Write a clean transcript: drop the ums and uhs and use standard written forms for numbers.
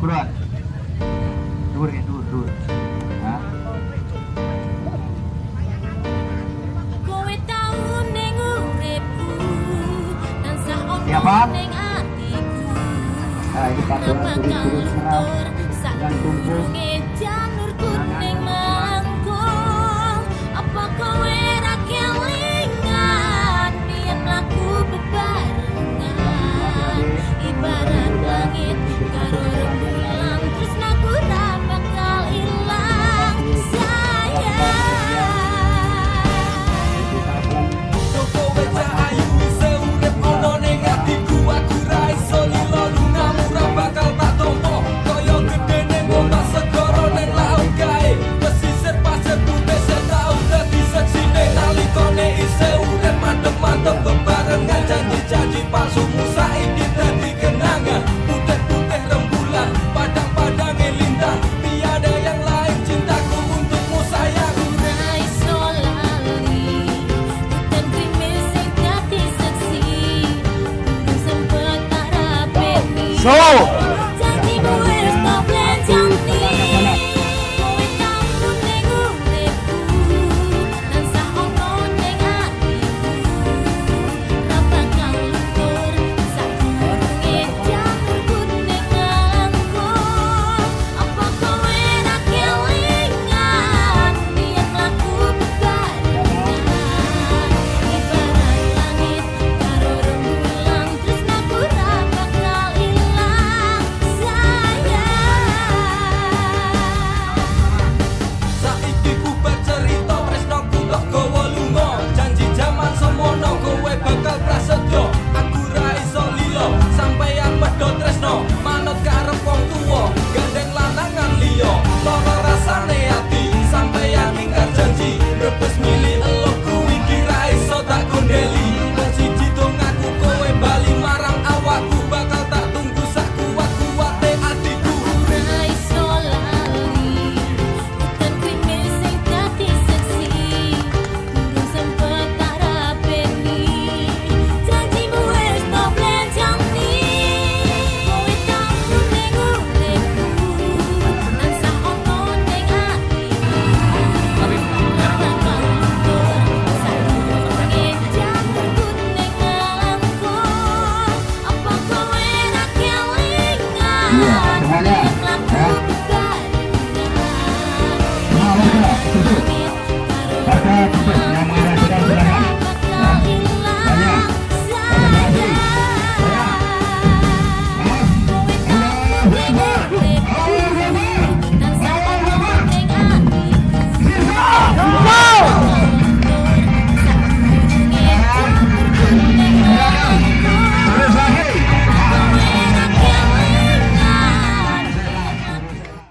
kuruan. Dur. Hah? Kowe tau ning uripku tansah Siapa? ono ning atiku. Nah, ini panggilan turun serap dan kumpul. Janur kuning melengkung. Apa kowe ra kelingan biyen mlaku bebarengan ibarat langit karo rembulan tresnaku ra bakal ilang sayang. Kowe ayu wis urip ono ning atiku aku ra iso lilo lungamu ra bakal tak tompo kaya gedene ombak segara ning laut kae pesisir pasir putih tau dadi seksine nalikane isih urip mantep-mantep bebarengan janji-janji palsumu saiki dadi kenangan putih-putih rembulan padang-padang lintang tiada yang lain cintaku untukmu sayang. Ora iso lali hutan krimis sing dadi seksi belum sempet tak rapeni. So. Janjimu wis tak blenjani. Kowe tau ning uripku tansah ono ning atiku. Ra bakal luntur sakdurunge janur kuning melengkung. Apa kowe ra kelingan biyen mlaku bebarengan ibarat langit karo rembulan tresnaku ra bakal ilang sayang. Saiki ku bercerita tresnoku tok gawa lunga janji jaman semono kowe bakal prasetyo aku ra iso lilo sampeyan medhot tresno manut karep wong tuwa gandeng lanangan liya lara rasane ati sampeyan ingkar janji rebes milih elokku iki ra iso tak gondeli siji dongaku kowe bali marang awakku bakal tak tunggu sak kuat-kuate atiku. Ora iso lali hutan krimis sing dadi seksi belum sempet tak rapeni. Janjimu wis tak blenjani. Kowe tau ning uripku tansah ono ning atiku. Bakal luntur sakdurunge janur kuning melengkung. Apa kowe ra kelingan Iya, semuanya. biyen mlaku Ya. bebarengan Pada titik yang mengarah sedang silakan. Banyak.